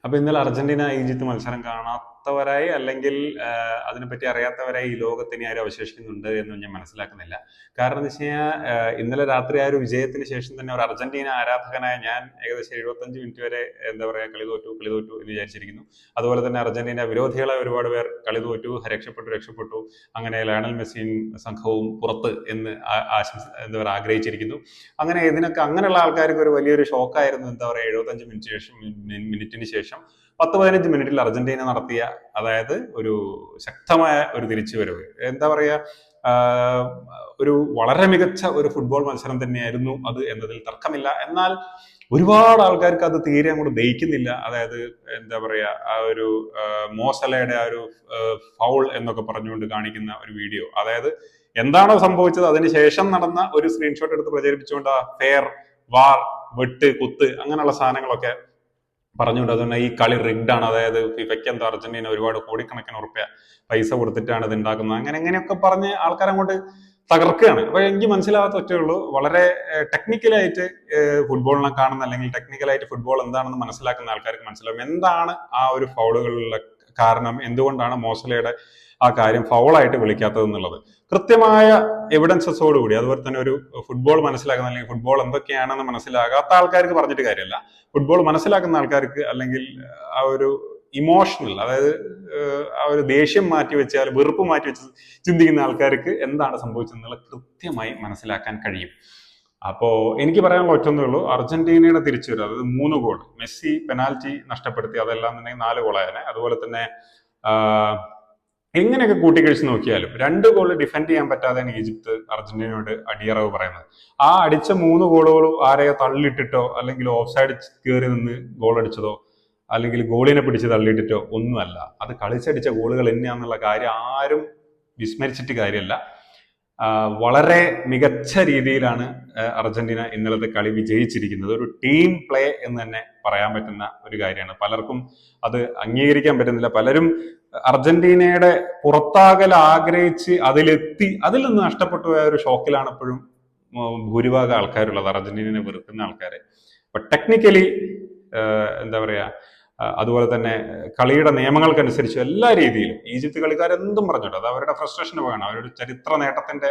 അപ്പൊ ഇന്നലെ Argentina Egypt മത്സരം കാണാത്തവരായി അല്ലെങ്കിൽ അതിനെപ്പറ്റി അറിയാത്തവരായി ഈ ലോകത്ത് ഇനി ആരും അവശേഷിക്കുന്നുണ്ട് എന്ന് ഞാൻ മനസ്സിലാക്കുന്നില്ല. കാരണം എന്ന് വെച്ച് കഴിഞ്ഞാൽ ഇന്നലെ രാത്രി ആ ഒരു വിജയത്തിന് ശേഷം തന്നെ ഒരു അർജന്റീന ആരാധകനായ ഞാൻ ഏകദേശം 75 മിനിറ്റ് വരെ എന്താ പറയാ കളി തോറ്റു എന്ന് വിചാരിച്ചിരിക്കുന്നു. അതുപോലെ തന്നെ അർജന്റീന വിരോധികളെ ഒരുപാട് പേർ കളി തോറ്റു, രക്ഷപ്പെട്ടു, അങ്ങനെ ലയണൽ മെസ്സിയും സംഘവും പുറത്ത് എന്ന് എന്താ പറയുക ആഗ്രഹിച്ചിരിക്കുന്നു. അങ്ങനെ ഇതിനൊക്കെ അങ്ങനെയുള്ള ആൾക്കാർക്ക് ഒരു വലിയൊരു ഷോക്കായിരുന്നു. എന്താ പറയുക 75 മിനിറ്റിന് ശേഷം 10-15 മിനിറ്റിൽ അർജന്റീന നടത്തിയ, അതായത് ഒരു ശക്തമായ ഒരു തിരിച്ചുവരവ്, എന്താ പറയാ ഒരു വളരെ മികച്ച ഒരു ഫുട്ബോൾ മത്സരം തന്നെയായിരുന്നു അത് എന്നതിൽ തർക്കമില്ല. എന്നാൽ ഒരുപാട് ആൾക്കാർക്ക് അത് തീരെ അങ്ങോട്ട് ദഹിക്കുന്നില്ല. അതായത് എന്താ പറയാ ആ ഒരു മോസലയുടെ ആ ഒരു ഫൗൾ എന്നൊക്കെ പറഞ്ഞുകൊണ്ട് കാണിക്കുന്ന ഒരു വീഡിയോ, അതായത് എന്താണോ സംഭവിച്ചത് അതിന് ശേഷം നടന്ന ഒരു സ്ക്രീൻഷോട്ട് എടുത്ത് പ്രചരിപ്പിച്ചുകൊണ്ട് ഫെയർ, വാർ, വെട്ട്, കുത്ത് അങ്ങനെയുള്ള സാധനങ്ങളൊക്കെ പറഞ്ഞുകൊണ്ട്, അതുകൊണ്ട് ഈ കളി റിഗ്ഡ് ആണ്, അതായത് ഫിഫയ്ക്ക് എന്താ അർജന്റീന ഒരുപാട് കോടിക്കണക്കിന് ഉറുപ്പ്യ പൈസ കൊടുത്തിട്ടാണ് ഇത് ഉണ്ടാക്കുന്നത്, അങ്ങനെയൊക്കെ പറഞ്ഞ് ആൾക്കാരങ്ങോട്ട് തകർക്കുകയാണ്. അപ്പൊ എനിക്ക് മനസ്സിലാവാത്ത ഒറ്റേ ഉള്ളൂ, വളരെ ടെക്നിക്കലായിട്ട് ഫുട്ബോളിനെ കാണുന്ന അല്ലെങ്കിൽ ടെക്നിക്കലായിട്ട് ഫുട്ബോൾ എന്താണെന്ന് മനസ്സിലാക്കുന്ന ആൾക്കാർക്ക് മനസ്സിലാവും എന്താണ് ആ ഒരു ഫൗളുകളുടെ കാരണം, എന്തുകൊണ്ടാണ് മോസലയുടെ ആ കാര്യം ഫൗളായിട്ട് വിളിക്കാത്തത് എന്നുള്ളത്. കൃത്യമായ എവിഡൻസസോടുകൂടി, അതുപോലെ തന്നെ ഒരു ഫുട്ബോൾ മനസ്സിലാക്കുന്ന അല്ലെങ്കിൽ ഫുട്ബോൾ എന്തൊക്കെയാണെന്ന് മനസ്സിലാകാത്ത ആൾക്കാർക്ക് പറഞ്ഞിട്ട് കാര്യമല്ല, ഫുട്ബോൾ മനസ്സിലാക്കുന്ന ആൾക്കാർക്ക് അല്ലെങ്കിൽ ആ ഒരു ഇമോഷണൽ, അതായത് ആ ഒരു ദേഷ്യം മാറ്റി വെച്ചാൽ വെറുപ്പ് മാറ്റി വെച്ച് ചിന്തിക്കുന്ന ആൾക്കാർക്ക് എന്താണ് സംഭവിച്ചതെന്നുള്ള കൃത്യമായി മനസ്സിലാക്കാൻ കഴിയും. അപ്പോ എനിക്ക് പറയാനുള്ള ഒറ്റൊന്നേ ഉള്ളൂ, അർജന്റീനയുടെ തിരിച്ചുവരും, അതായത് 3 ഗോൾ, മെസ്സി പെനാൽറ്റി നഷ്ടപ്പെടുത്തി, അതെല്ലാം തന്നെ 4 ഗോളായനെ. അതുപോലെ തന്നെ എങ്ങനെയൊക്കെ കൂട്ടിക്കഴിച്ച് നോക്കിയാലും 2 ഗോൾ ഡിഫെൻഡ് ചെയ്യാൻ പറ്റാതെയാണ് ഈജിപ്ത് അർജന്റീനയോട് അടിയറവ് പറയുന്നത്. ആ അടിച്ച 3 ഗോളുകളും ആരെയോ തള്ളിയിട്ടിട്ടോ അല്ലെങ്കിൽ ഓഫ് സൈഡ് കയറി നിന്ന് ഗോൾ അടിച്ചതോ അല്ലെങ്കിൽ ഗോളിനെ പിടിച്ച് തള്ളിയിട്ടിട്ടോ ഒന്നുമല്ല. അത് കളിച്ചടിച്ച ഗോളുകൾ തന്നെയാണെന്നുള്ള കാര്യം ആരും വിസ്മരിച്ചിട്ട് കാര്യമല്ല. വളരെ മികച്ച രീതിയിലാണ് അർജന്റീന ഇന്നലത്തെ കളി വിജയിച്ചിരിക്കുന്നത്. ഒരു ടീം പ്ലേ എന്ന് തന്നെ പറയാൻ പറ്റുന്ന ഒരു കാര്യമാണ്. പലർക്കും അത് അംഗീകരിക്കാൻ പറ്റുന്നില്ല. പലരും അർജന്റീനയുടെ പുറത്താകൽ ആഗ്രഹിച്ച് അതിലെത്തി അതിൽ നിന്ന് നഷ്ടപ്പെട്ടു പോയ ഒരു ഷോക്കിലാണ് എപ്പോഴും ഭൂരിഭാഗം ആൾക്കാരുള്ളത്, അർജന്റീനയെ വെറുക്കുന്ന ആൾക്കാരെ. അപ്പൊ ടെക്നിക്കലി എന്താ പറയാ, അതുപോലെ തന്നെ കളിയുടെ നിയമങ്ങൾക്കനുസരിച്ച് എല്ലാ രീതിയിലും ഈജിപ്ത് കളിക്കാർ എന്തും പറഞ്ഞോട്ടെ, അത് അവരുടെ ഫ്രസ്ട്രേഷന് പോകണം. അവരുടെ ചരിത്ര നേട്ടത്തിന്റെ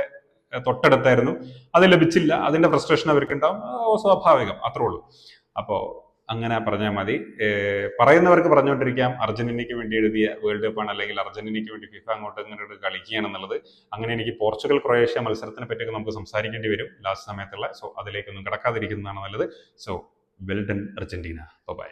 തൊട്ടടുത്തായിരുന്നു, അത് ലഭിച്ചില്ല, അതിന്റെ ഫ്രസ്ട്രേഷൻ അവർക്കുണ്ടാവും, സ്വാഭാവികം, അത്രേ ഉള്ളൂ. അപ്പോ അങ്ങനെ പറഞ്ഞാൽ മതി. പറയുന്നവർക്ക് പറഞ്ഞുകൊണ്ടിരിക്കാം അർജന്റീനയ്ക്ക് വേണ്ടി എഴുതിയ വേൾഡ് കപ്പാണ്, അല്ലെങ്കിൽ അർജന്റീനയ്ക്ക് വേണ്ടി ഫിഫ അങ്ങോട്ട് ഇങ്ങോട്ട് കളിക്കുകയാണെന്നുള്ളത്. അങ്ങനെ എനിക്ക് പോർച്ചുഗൽ ക്രൊയേഷ്യ മത്സരത്തിനെ പറ്റിയൊക്കെ നമുക്ക് സംസാരിക്കേണ്ടി വരും ലാസ്റ്റ് സമയത്തുള്ള. സോ അതിലേക്കൊന്നും കിടക്കാതിരിക്കുന്നതാണ് നല്ലത്. So well done Argentina. By.